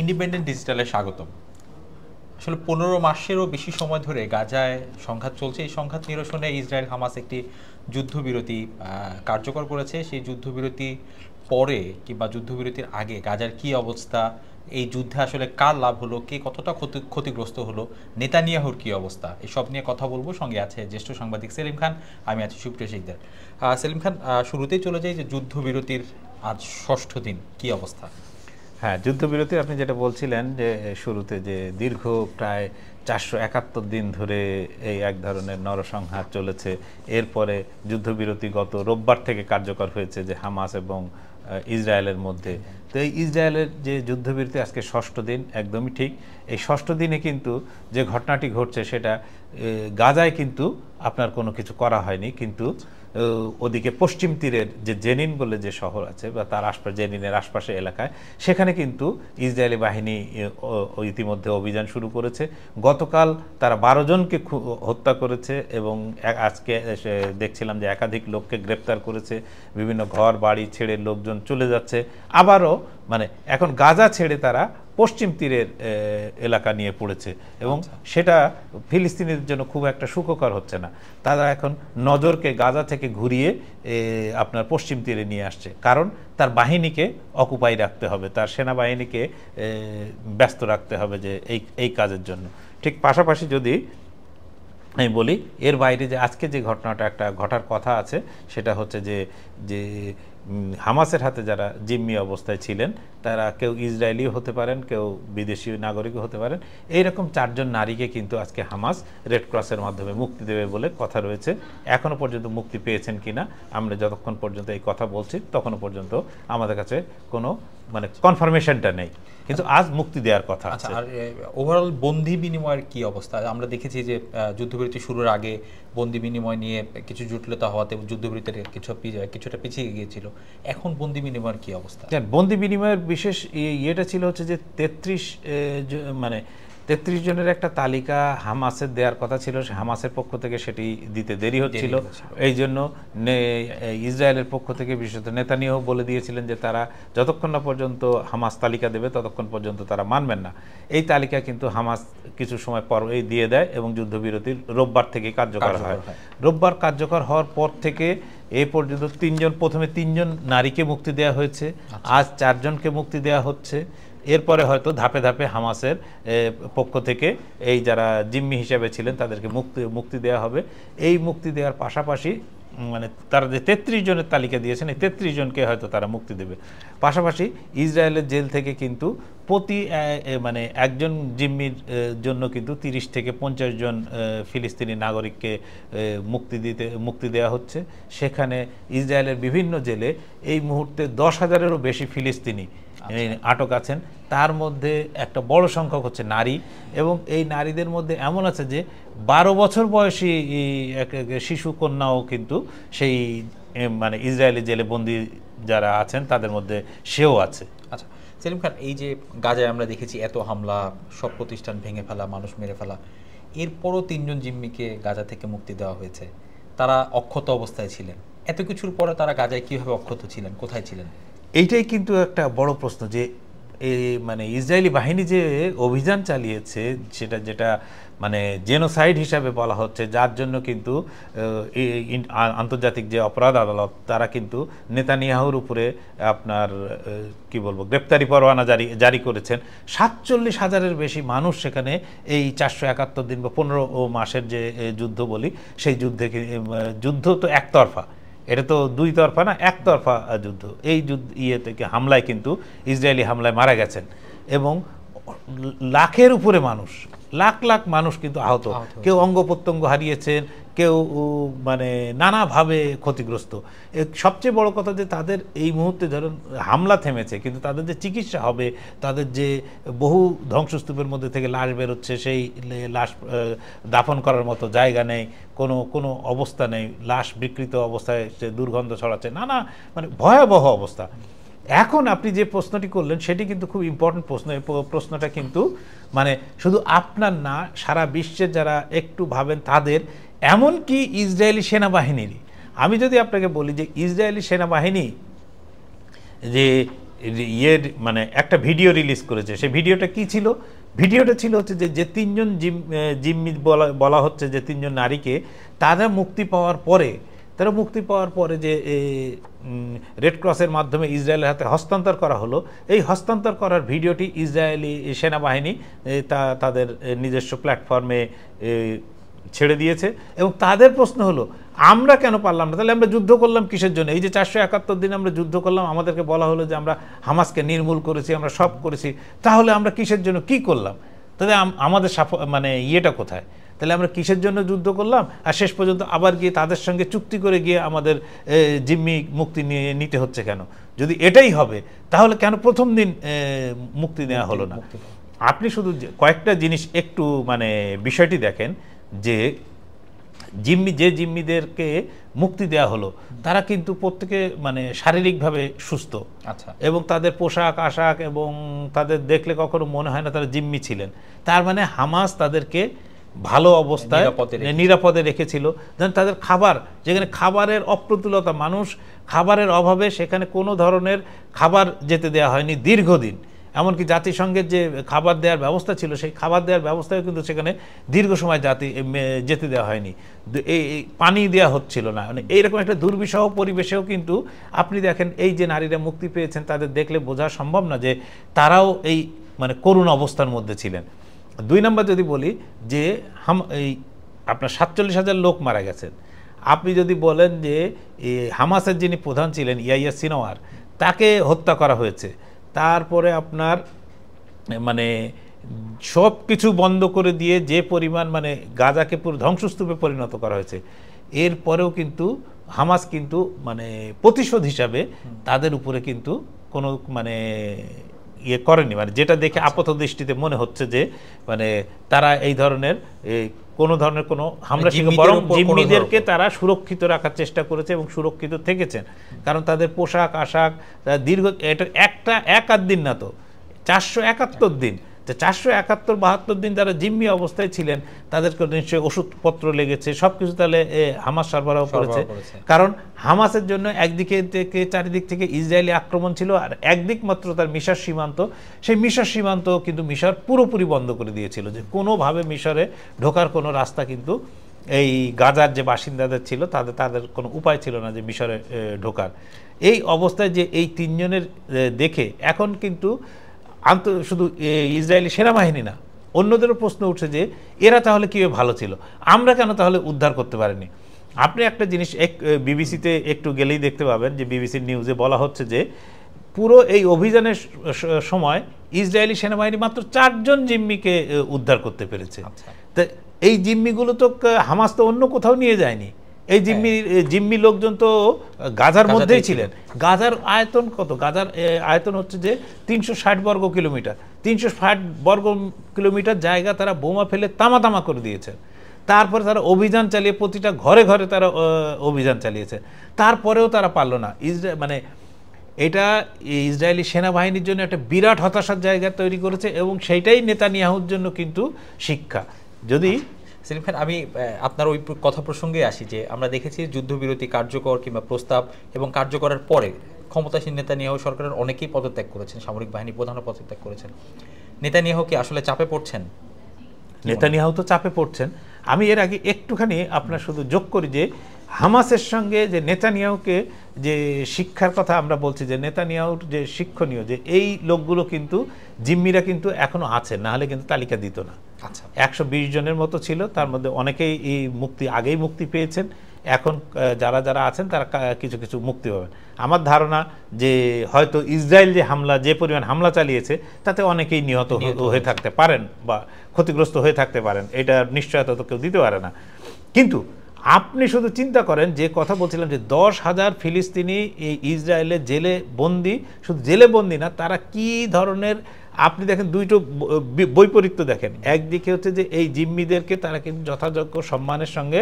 Independent ডিজিটালে স্বাগতম। আসলে 15 মাসেরও বেশি সময় ধরে গাজায় সংঘাত চলছে। এই সংঘাত নিরসনে ইসরায়েল হামাস একটি যুদ্ধবিরতি কার্যকর করেছে। সেই যুদ্ধবিরতি পরে কিংবা যুদ্ধবিরতির আগে গাজার কি অবস্থা, এই যুদ্ধে আসলে কার লাভ হলো, কে কতটা ক্ষতিগ্রস্ত হলো, নেতানিয়াহুর কি অবস্থা, এসব নিয়ে কথা বলবো। সঙ্গে আছে জ্যেষ্ঠ সাংবাদিক সেলিম খান, আমি আছি সুপ্রিয় শিকদার। সেলিম খান, শুরুতেই চলে যাই যে যুদ্ধবিরতির আজ ষষ্ঠ দিন, কি অবস্থা? হ্যাঁ, যুদ্ধবিরতি আপনি যেটা বলছিলেন যে শুরুতে যে দীর্ঘ প্রায় 471 দিন ধরে এই এক ধরনের নরসংহার চলেছে। এরপরে যুদ্ধবিরতি গত রোববার থেকে কার্যকর হয়েছে যে হামাস এবং ইসরায়েলের মধ্যে। তো এই ইসরায়েলের যে যুদ্ধবিরতি আজকে ষষ্ঠ দিন, একদমই ঠিক। এই ষষ্ঠ দিনে কিন্তু যে ঘটনাটি ঘটছে সেটা গাজায় কিন্তু আপনার কোনো কিছু করা হয়নি, কিন্তু ওদিকে পশ্চিম তীরের যে জেনিন বলে যে শহর আছে বা তার আশপাশ, জেনিনের আশপাশে এলাকায়, সেখানে কিন্তু ইসরায়েলি বাহিনী ইতিমধ্যে অভিযান শুরু করেছে। গতকাল তারা 12 জনকে হত্যা করেছে এবং আজকে দেখছিলাম যে একাধিক লোককে গ্রেপ্তার করেছে। বিভিন্ন ঘর বাড়ি ছেড়ে লোকজন চলে যাচ্ছে। আবারও মানে এখন গাজা ছেড়ে তারা পশ্চিম তীরের এলাকা নিয়ে পড়েছে এবং সেটা ফিলিস্তিনিদের জন্য খুব একটা সুখকর হচ্ছে না। তারা এখন নজরকে গাজা থেকে ঘুরিয়ে আপনার পশ্চিম তীরে নিয়ে আসছে, কারণ তার বাহিনীকে অকুপাই রাখতে হবে, তার সেনাবাহিনীকে ব্যস্ত রাখতে হবে যে এই কাজের জন্য। ঠিক পাশাপাশি যদি আমি বলি, এর বাইরে যে আজকে যে ঘটনাটা একটা ঘটার কথা আছে সেটা হচ্ছে যে হামাসের হাতে যারা জিম্মি অবস্থায় ছিলেন তারা কেউ ইসরায়েলিও হতে পারেন, কেউ বিদেশি নাগরিকও হতে পারেন। এইরকম 4 জন নারীকে কিন্তু আজকে হামাস রেড ক্রসের মাধ্যমে মুক্তি দেবে বলে কথা রয়েছে। এখনও পর্যন্ত মুক্তি পেয়েছেন কিনা, আমরা যতক্ষণ পর্যন্ত এই কথা বলছি তখনও পর্যন্ত আমাদের কাছে কোনো মানে কনফার্মেশনটা নেই, কিন্তু আজ মুক্তি দেওয়ার কথা আছে। আর ওভারঅল বন্দি বিনিময়ের কি অবস্থা? আমরা দেখেছি যে যুদ্ধবিরতি শুরুর আগে বন্দি বিনিময় নিয়ে কিছু জটিলতা হওয়াতে যুদ্ধবিরতির কিছুটা পিছিয়ে গিয়েছিল। এখন বন্দি বিনিময়ের কি অবস্থা? বন্দি বিনিময়ের বিশেষ ইয়েটা ছিল হচ্ছে যে 33 জনের একটা তালিকা হামাসের দেওয়ার কথা ছিল, হামাসের পক্ষ থেকে সেটি দিতে দেরি হচ্ছিল। এই জন্য ইসরায়েলের পক্ষ থেকে বিশেষত নেতানিয়াহু বলে দিয়েছিলেন যে তারা যতক্ষণ না পর্যন্ত হামাস তালিকা দেবে ততক্ষণ পর্যন্ত তারা মানবেন না। এই তালিকা কিন্তু হামাস কিছু সময় পর দিয়ে দেয় এবং যুদ্ধবিরতির রোববার থেকে কার্যকর হয়। রোববার কার্যকর হওয়ার পর থেকে এ পর্যন্ত প্রথমে 3 জন নারীকে মুক্তি দেওয়া হয়েছে, আজ 4 জনকে মুক্তি দেওয়া হচ্ছে। এরপরে হয়তো ধাপে ধাপে হামাসের পক্ষ থেকে এই যারা জিম্মি হিসাবে ছিলেন তাদেরকে মুক্তি দেওয়া হবে। এই মুক্তি দেওয়ার পাশাপাশি মানে তারা যে 33 জনের তালিকা দিয়েছেন এই 33 জনকে হয়তো তারা মুক্তি দেবে। পাশাপাশি ইসরায়েলের জেল থেকে কিন্তু প্রতি মানে একজন জিম্মির জন্য কিন্তু 30 থেকে 50 জন ফিলিস্তিনি নাগরিককে মুক্তি দেওয়া হচ্ছে। সেখানে ইসরায়েলের বিভিন্ন জেলে এই মুহূর্তে 10,000-এরও বেশি ফিলিস্তিনি আটক আছেন। তার মধ্যে একটা বড় সংখ্যক হচ্ছে নারী, এবং এই নারীদের মধ্যে এমন আছে যে 12 বছর বয়সী শিশু কন্যাও কিন্তু সেই মানে ইসরায়েলি জেলে বন্দী যারা আছেন তাদের মধ্যে সেও আছে। আচ্ছা সেলিম খান, এই যে গাজায় আমরা দেখেছি এত হামলা, সব প্রতিষ্ঠান ভেঙে ফেলা, মানুষ মেরে ফেলা, এরপরও 3 জন জিম্মিকে গাজা থেকে মুক্তি দেওয়া হয়েছে। তারা অক্ষত অবস্থায় ছিলেন। এত কিছুর পরে তারা গাজায় কিভাবে অক্ষত ছিলেন, কোথায় ছিলেন? এইটাই কিন্তু একটা বড় প্রশ্ন যে মানে ইসরায়েলি বাহিনী যে অভিযান চালিয়েছে যেটা মানে জেনোসাইড হিসাবে বলা হচ্ছে, যার জন্য কিন্তু আন্তর্জাতিক যে অপরাধ আদালত তারা কিন্তু নেতানিয়াহুর উপরে আপনার কি বলবো গ্রেপ্তারি পরোয়ানা জারি করেছেন। 47,000-এর বেশি মানুষ সেখানে এই 471 দিন বা 15 মাসের যে যুদ্ধ বলি, সেই যুদ্ধ তো একতরফা, এটা তো দুই তরফা না, একতরফা যুদ্ধ। এই থেকে হামলায় কিন্তু ইসরায়েলি হামলায় মারা গেছেন এবং লাখের উপরে মানুষ, লাখ লাখ মানুষ কিন্তু আহত, কেউ অঙ্গ প্রত্যঙ্গ হারিয়েছেন, কেউ মানে নানাভাবে ক্ষতিগ্রস্ত। সবচেয়ে বড় কথা যে তাদের এই মুহূর্তে ধরুন হামলা থেমেছে, কিন্তু তাদের যে চিকিৎসা হবে, তাদের যে বহু ধ্বংসস্তূপের মধ্যে থেকে লাশ বেরোচ্ছে, সেই লাশ দাফন করার মতো জায়গা নেই, কোনো অবস্থা নেই, লাশ বিকৃত অবস্থায় সে দুর্গন্ধ ছড়াচ্ছে, নানা মানে ভয়াবহ অবস্থা। এখন আপনি যে প্রশ্নটি করলেন সেটি কিন্তু খুব ইম্পর্টেন্ট প্রশ্ন। এই প্রশ্নটা কিন্তু মানে শুধু আপনার না, সারা বিশ্বের যারা একটু ভাবেন তাদের, এমনকি ইসরায়েলি সেনাবাহিনীরই। আমি যদি আপনাকে বলি যে ইসরায়েলি সেনাবাহিনী যে ইয়ের মানে একটা ভিডিও রিলিজ করেছে। সেই ভিডিওটা কি ছিল? ভিডিওটা ছিল হচ্ছে যে তিনজন জিম্মি বলা হচ্ছে যে তিনজন নারীকে তারা মুক্তি পাওয়ার পরে যে রেড ক্রসের মাধ্যমে ইসরায়েলের হাতে হস্তান্তর করা হলো, এই হস্তান্তর করার ভিডিওটি ইসরায়েলি সেনাবাহিনী তাদের নিজস্ব প্ল্যাটফর্মে ছেড়ে দিয়েছে। এবং তাদের প্রশ্ন হলো, আমরা কেন পারলাম না? তাহলে আমরা যুদ্ধ করলাম কিসের জন্য? এই যে 471 দিন আমরা যুদ্ধ করলাম, আমাদেরকে বলা হলো যে আমরা হামাসকে নির্মূল করেছি, আমরা সব করেছি, তাহলে আমরা কিসের জন্য কি করলাম? তাহলে আমাদের মানে ইয়েটা কোথায়? তাহলে আমরা কিসের জন্য যুদ্ধ করলাম, আর শেষ পর্যন্ত আবার গিয়ে তাদের সঙ্গে চুক্তি করে গিয়ে আমাদের জিম্মি মুক্তি নিতে হচ্ছে কেন? যদি এটাই হবে তাহলে কেন প্রথম দিন মুক্তি নেওয়া হলো না? আপনি শুধু কয়েকটা জিনিস একটু মানে বিষয়টি দেখেন যে জিম্মিদেরকে মুক্তি দেওয়া হলো, তারা কিন্তু প্রত্যেকে মানে শারীরিকভাবে সুস্থ, আচ্ছা, এবং তাদের পোশাক আশাক এবং তাদের দেখলে কখনো মনে হয় না তারা জিম্মি ছিলেন। তার মানে হামাস তাদেরকে ভালো অবস্থায় নিরাপদে রেখেছিল। যেন তাদের খাবার, যেখানে খাবারের অপ্রতুলতা, মানুষ খাবারের অভাবে সেখানে কোনো ধরনের খাবার যেতে দেওয়া হয়নি দীর্ঘদিন। এমনকি জাতিসংঘের যে খাবার দেওয়ার ব্যবস্থা ছিল, সেই খাবার দেওয়ার ব্যবস্থায় কিন্তু সেখানে দীর্ঘ সময় যেতে দেওয়া হয়নি, এই পানি দেওয়া হচ্ছিল না। মানে এইরকম একটা দুর্বিষহ পরিবেশেও কিন্তু আপনি দেখেন এই যে নারীরা মুক্তি পেয়েছেন, তাদের দেখলে বোঝা সম্ভব না যে তারাও এই মানে করুণ অবস্থার মধ্যে ছিলেন। 2 নম্বর যদি বলি যে এই আপনার 47,000 লোক মারা গেছেন। আপনি যদি বলেন যে হামাসের যিনি প্রধান ছিলেন ইয়াহিয়া সিনওয়ার, তাকে হত্যা করা হয়েছে, তারপরে আপনার মানে সব কিছু বন্ধ করে দিয়ে যে পরিমাণ মানে গাজাকে পুরো ধ্বংসস্তূপে পরিণত করা হয়েছে, এরপরেও কিন্তু হামাস কিন্তু মানে প্রতিশোধ হিসাবে তাদের উপরে কিন্তু কোনো মানে ইয়ে করেনি, মানে যেটা দেখে আপাত দৃষ্টিতে মনে হচ্ছে যে মানে তারা এই ধরনের কোনো ধরনের কোনো হামলা, বরং জিম্মিদেরকে তারা সুরক্ষিত রাখার চেষ্টা করেছে এবং সুরক্ষিত থেকেছেন। কারণ তাদের পোশাক আশাক দীর্ঘ এটা এক আধ দিন না, তো 471 দিন, 471-72 দিন তারা জিম্মি অবস্থায় ছিলেন, তাদেরকে নিশ্চয়ই ওষুধপত্র লেগেছে, সব কিছু তাহলে হামাস সরবরাহ করেছে। কারণ হামাসের জন্য একদিকে থেকে চারিদিক থেকে ইসরায়েলি আক্রমণ ছিল, আর একদিক মাত্র তার মিশর সীমান্ত। সেই মিশর সীমান্ত কিন্তু মিশর পুরোপুরি বন্ধ করে দিয়েছিল, যে কোনোভাবে মিশরে ঢোকার কোনো রাস্তা কিন্তু এই গাজার যে বাসিন্দাদের ছিল তাদের কোনো উপায় ছিল না যে মিশরে ঢোকার। এই অবস্থায় যে এই তিনজনের দেখে এখন কিন্তু শুধু ইসরায়েলি সেনাবাহিনী না, অন্যদেরও প্রশ্ন উঠছে যে এরা তাহলে কীভাবে ভালো ছিল, আমরা কেন তাহলে উদ্ধার করতে পারিনি? আপনি একটা জিনিস বিবিসিতে একটু গেলেই দেখতে পাবেন যে বিবিসির নিউজে বলা হচ্ছে যে পুরো এই অভিযানের সময় ইসরায়েলি সেনাবাহিনী মাত্র 4 জন জিম্মিকে উদ্ধার করতে পেরেছে। তা এই জিম্মিগুলো তো হামাস তো অন্য কোথাও নিয়ে যায়নি। এই জিম্মি লোকজন তো গাজার মধ্যেই ছিলেন। গাজার আয়তন কত? গাজার আয়তন হচ্ছে যে 360 বর্গ কিলোমিটার। 360 বর্গ কিলোমিটার জায়গা তারা বোমা ফেলে তামা করে দিয়েছে। তারপরে তারা অভিযান চালিয়ে প্রতিটা ঘরে ঘরে তারা অভিযান চালিয়েছে, তারপরেও তারা পারল না। মানে এটা ইসরায়েলি সেনাবাহিনীর জন্য একটা বিরাট হতাশার জায়গা তৈরি করেছে, এবং সেইটাই নেতানিয়াহুর জন্য কিন্তু শিক্ষা। যদি সেলিম খান, আমি আপনার ওই কথা প্রসঙ্গে আসি যে আমরা দেখেছি যুদ্ধবিরতি কার্যকর কিংবা প্রস্তাব এবং কার্যকরের পরে ক্ষমতাসীন নেতানিয়াহু সরকারের অনেকেই পদত্যাগ করেছেন, সামরিক বাহিনী প্রধানও পদত্যাগ করেছেন। নেতানিয়াহু কি আসলে চাপে পড়ছেন? নেতানিয়াহু তো চাপে পড়ছেন। আমি এর আগে একটুখানি আপনার শুধু যোগ করি যে হামাসের সঙ্গে যে নেতানিয়াহুকে যে শিক্ষার কথা আমরা বলছি, যে নেতানিয়াহুর যে শিক্ষণীয় যে এই লোকগুলো কিন্তু জিম্মিরা কিন্তু এখনো আছেন, না হলে কিন্তু তালিকা দিত না। আচ্ছা, 120 জনের মতো ছিল, তার মধ্যে অনেকেই এই আগেই মুক্তি পেয়েছেন। এখন যারা আছেন তারা কিছু কিছু মুক্তি পাবেন। আমার ধারণা যে হয়তো ইসরায়েল যে পরিমাণ হামলা চালিয়েছে তাতে অনেকেই নিহত হয়ে থাকতে পারেন বা ক্ষতিগ্রস্ত হয়ে থাকতে পারেন, এটা নিশ্চয়তা তো কেউ দিতে পারে না। কিন্তু আপনি শুধু চিন্তা করেন, যে কথা বলছিলাম যে 10,000 ফিলিস্তিনি এই ইসরায়েলের জেলে বন্দি, শুধু জেলে বন্দি না, তারা কি ধরনের, আপনি দেখেন দুইটো বৈপরীত্য দেখেন। একদিকে হচ্ছে যে এই জিম্মিদেরকে তারা কিন্তু যথাযোগ্য সম্মানের সঙ্গে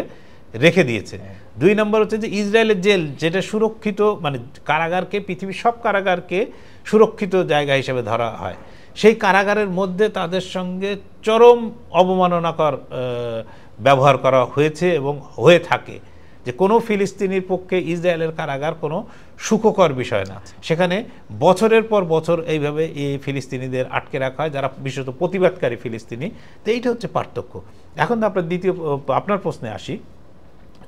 রেখে দিয়েছে। 2 নম্বর হচ্ছে যে ইসরায়েলের জেল, যেটা সুরক্ষিত, মানে কারাগারকে, পৃথিবীর সব কারাগারকে সুরক্ষিত জায়গা হিসেবে ধরা হয়, সেই কারাগারের মধ্যে তাদের সঙ্গে চরম অবমাননাকর ব্যবহার করা হয়েছে এবং হয়ে থাকে। যে কোনো ফিলিস্তিনির পক্ষে ইসরায়েলের কারাগার কোনো সুখকর বিষয় না। সেখানে বছরের পর বছর এইভাবে এই ফিলিস্তিনিদের আটকে রাখা হয়, যারা বিশেষত প্রতিবাদকারী ফিলিস্তিনি। তো এইটা হচ্ছে পার্থক্য। এখন তো আপনার প্রশ্নে আসি,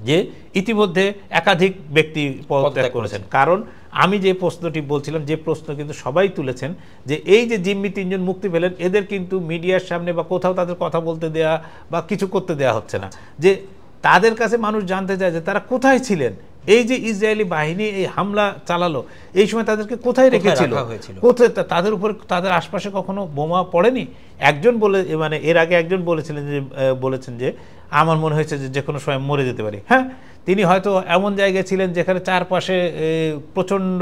যে ইতিমধ্যে একাধিক ব্যক্তি পদত্যাগ করেছেন। কারণ আমি যে প্রশ্নটি বলছিলাম, যে প্রশ্ন কিন্তু সবাই তুলেছেন, যে এই যে জিম্মি 3 জন মুক্তি পেলেন, এদের কিন্তু মিডিয়ার সামনে বা কোথাও তাদের কথা বলতে দেয়া বা কিছু করতে দেয়া হচ্ছে না। যে তাদের কাছে মানুষ জানতে চায় যে তারা কোথায় ছিলেন, এই যে ইসরায়েলি বাহিনী এই হামলা চালালো এই সময় তাদেরকে কোথায় রেখেছিল, কোথায় তাদের উপরে, তাদের আশপাশে কখনো বোমা পড়েনি? একজন মানে এর আগে একজন বলেছেন যে আমার মনে হয়েছে যে কোনো সময় মরে যেতে পারি। হ্যাঁ, তিনি হয়তো এমন জায়গায় ছিলেন যেখানে চারপাশে প্রচণ্ড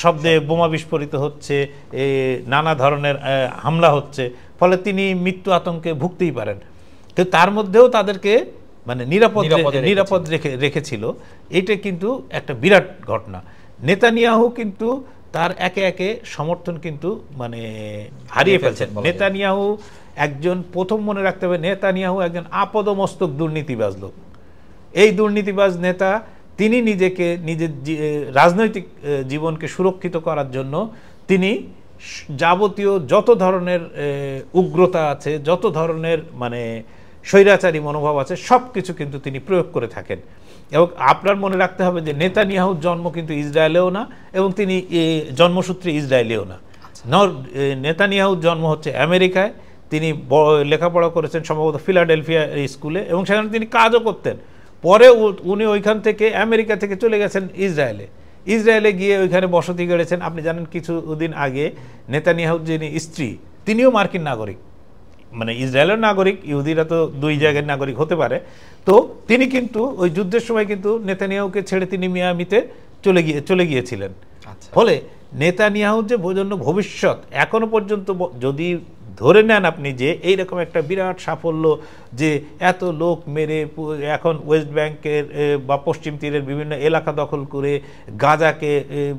শব্দে বোমা বিস্ফোরিত হচ্ছে, নানা ধরনের হামলা হচ্ছে, ফলে তিনি মৃত্যু আতঙ্কে ভুগতেই পারেন। কিন্তু তার মধ্যেও তাদেরকে মানে নিরাপদ রেখেছিল। এটা কিন্তু একটা বিরাট ঘটনা। নেতানিয়াহু কিন্তু তার একে একে সমর্থন কিন্তু মানে হারিয়ে ফেলছেন। নেতানিয়াহু একজন, প্রথম মনে রাখতে হবে, নেতানিয়াহু একজন আপদমস্তক দুর্নীতিবাজ লোক। এই দুর্নীতিবাজ নেতা, তিনি নিজের রাজনৈতিক জীবনকে সুরক্ষিত করার জন্য তিনি যাবতীয় যত ধরনের উগ্রতা আছে, যত ধরনের মানে স্বৈরাচারী মনোভাব আছে, সব কিছু কিন্তু তিনি প্রয়োগ করে থাকেন। এবং আপনার মনে রাখতে হবে যে নেতানিয়াহুর জন্ম কিন্তু ইসরায়েলেও না, এবং তিনি জন্মসূত্রে ইসরায়েলেও না। নেতানিয়াহুর জন্ম হচ্ছে আমেরিকায়। তিনি লেখাপড়া করেছেন সম্ভবত ফিলাডেলফিয়া স্কুলে, এবং সেখানে তিনি কাজও করতেন। পরে উনি ওইখান থেকে আমেরিকা থেকে চলে গেছেন ইসরায়েলে গিয়ে ওইখানে বসতি গড়েছেন। আপনি জানেন কিছুদিন আগে নেতানিয়াহুর যিনি স্ত্রী, তিনিও মার্কিন নাগরিক, মানে ইসরায়েলের নাগরিক, ইহুদিরা তো 2 জায়গার নাগরিক হতে পারে। তো তিনি কিন্তু ওই যুদ্ধের সময় কিন্তু নেতানিয়াহুকে ছেড়ে তিনি মিয়ামিতে চলে গিয়েছিলেন। ফলে নেতানিয়াহুর যে ভবিষ্যৎ এখনো পর্যন্ত, যদি ধরে নেন আপনি যে এইরকম একটা বিরাট সাফল্য, যে এত লোক মেরে এখন ওয়েস্ট ব্যাংকের বা পশ্চিম তীরের বিভিন্ন এলাকা দখল করে গাজাকে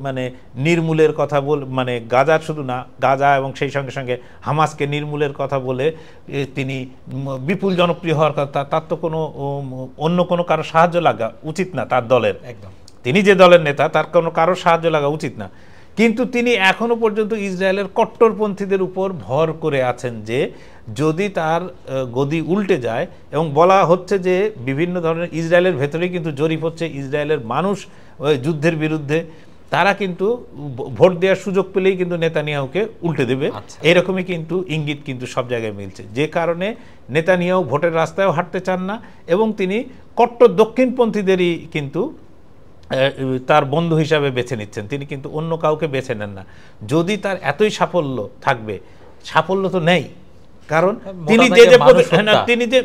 মানে নির্মূলের কথা মানে গাজা শুধু না, গাজা এবং সেই সঙ্গে সঙ্গে হামাসকে নির্মূলের কথা বলে তিনি বিপুল জনপ্রিয় হওয়ার কথা, তার তো কোনো অন্য কোনো কারো সাহায্য লাগা উচিত না তার দলের। একদম, তিনি যে দলের নেতা, তার কোনো কারো সাহায্য লাগা উচিত না। কিন্তু তিনি এখনো পর্যন্ত ইসরায়েলের কট্টরপন্থীদের উপর ভর করে আছেন, যে যদি তার গদি উল্টে যায়, এবং বলা হচ্ছে যে বিভিন্ন ধরনের ইসরায়েলের ভেতরেই কিন্তু জরিপ হচ্ছে, ইসরায়েলের মানুষ ওই যুদ্ধের বিরুদ্ধে, তারা কিন্তু ভোট দেওয়ার সুযোগ পেলেই কিন্তু নেতানিয়াহুকে উল্টে দেবে। এরকমই কিন্তু ইঙ্গিত কিন্তু সব জায়গায় মিলছে, যে কারণে নেতানিয়াহু ভোটের রাস্তায়ও হাঁটতে চান না, এবং তিনি কট্টর দক্ষিণপন্থীদেরই কিন্তু তার বন্ধু হিসাবে বেছে নিচ্ছেন। তিনি কিন্তু অন্য কাউকে বেছে নেন না। যদি তার এতই সাফল্য থাকবে, সাফল্য তো নেই, কারণ তিনি যে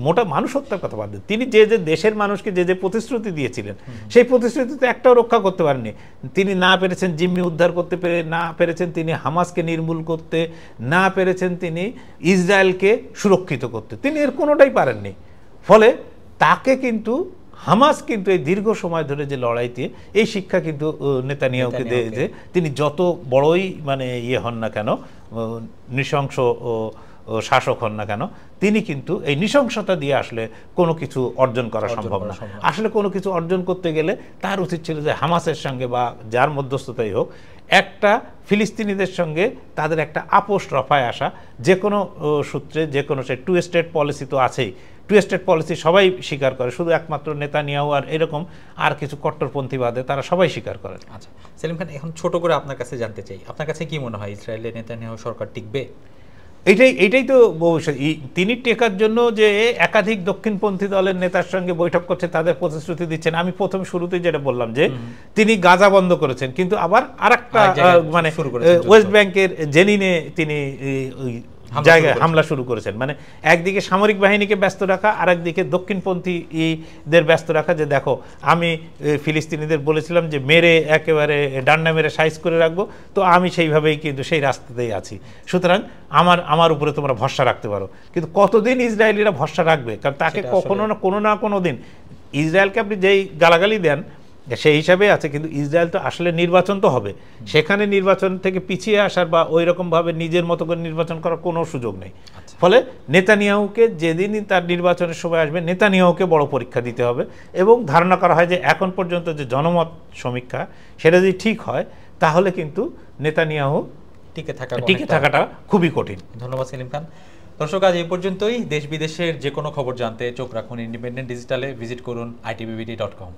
মোটা মানুষ হত্যার কথা বাদ দেন, তিনি যে দেশের মানুষকে যে প্রতিশ্রুতি দিয়েছিলেন, সেই প্রতিশ্রুতি তো একটাও রক্ষা করতে পারেননি। তিনি না পেরেছেন জিম্মি উদ্ধার করতে, না পেরেছেন তিনি হামাসকে নির্মূল করতে, না পেরেছেন তিনি ইসরায়েলকে সুরক্ষিত করতে, তিনি এর কোনোটাই পারেননি। ফলে তাকে কিন্তু হামাস কিন্তু এই দীর্ঘ সময় ধরে যে লড়াইতে, এই শিক্ষা কিন্তু নেতানিয়াহুকে দেয় যে তিনি যত বড়ই মানে হন না কেন, নৃশংস শাসক হন না কেন, তিনি কিন্তু এই নৃশংসতা দিয়ে আসলে কোনো কিছু অর্জন করা সম্ভব না। আসলে কোনো কিছু অর্জন করতে গেলে তার উচিত ছিল যে হামাসের সঙ্গে বা যার মধ্যস্থতাই হোক, একটা ফিলিস্তিনিদের সঙ্গে তাদের একটা আপোষ রফায় আসা, যে কোনো সূত্রে, যে কোনো সে 2 স্টেট পলিসি তো আছেই। 2 স্টেট পলিসি সবাই স্বীকার করে, শুধু একমাত্র নেতানিয়াহু আর এরকম আর কিছু কট্টরপন্থীবাদে তারা সবাই স্বীকার করেন। আচ্ছা সেলিম খান, এখন ছোট করে আপনার কাছে জানতে চাই, আপনার কাছে কি মনে হয় ইসরায়েলে নেতানিয়াহু সরকার টিকবে? এইটাই তো ভবিষ্যৎ। তিনি টেকার জন্য যে একাধিক দক্ষিণপন্থী দলের নেতার সঙ্গে বৈঠক করছে, তাদের প্রতিশ্রুতি দিচ্ছেন। আমি প্রথম শুরুতেই যেটা বললাম যে তিনি গাজা বন্ধ করেছেন, কিন্তু আবার আরেকটা মানে ওয়েস্ট ব্যাংকের জেনিনে তিনি জায়গায় হামলা শুরু করেছেন। মানে একদিকে সামরিক বাহিনীকে ব্যস্ত রাখা, আর একদিকে দক্ষিণপন্থীদের ব্যস্ত রাখা, যে দেখো আমি ফিলিস্তিনিদের বলেছিলাম যে মেরে একেবারে ডান্ডা মেরে সাইজ করে রাখবো, তো আমি সেইভাবেই কিন্তু সেই রাস্তাতেই আছি, সুতরাং আমার উপরে তোমরা ভরসা রাখতে পারো। কিন্তু কতদিন ইসরায়েলিরা ভরসা রাখবে? কারণ তাকে কখনো না কোনো দিন, ইসরায়েলকে আপনি যেই গালাগালি দেন, সেই হিসাবে আছে। কিন্তু ইসরায়েল তো আসলে নির্বাচন তো হবে, সেখানে নির্বাচন থেকে পিছিয়ে আসার বা ওই রকমভাবে নিজের মতো করে নির্বাচন করার কোনো সুযোগ নেই। ফলে নেতানিয়াহুকে যেদিনই তার নির্বাচনের সময় আসবে, নেতানিয়াহুকে বড় পরীক্ষা দিতে হবে। এবং ধারণা করা হয় যে এখন পর্যন্ত যে জনমত সমীক্ষা, সেটা যদি ঠিক হয় তাহলে কিন্তু নেতানিয়াহু টিকে থাকাটা খুবই কঠিন। ধন্যবাদ সেলিম খান। দর্শক, আজ এই পর্যন্তই। দেশ বিদেশের যে কোনো খবর জানতে চোখ রাখুন ইন্ডিপেন্ডেন্ট ডিজিটালে। ভিজিট করুন itbbd.com।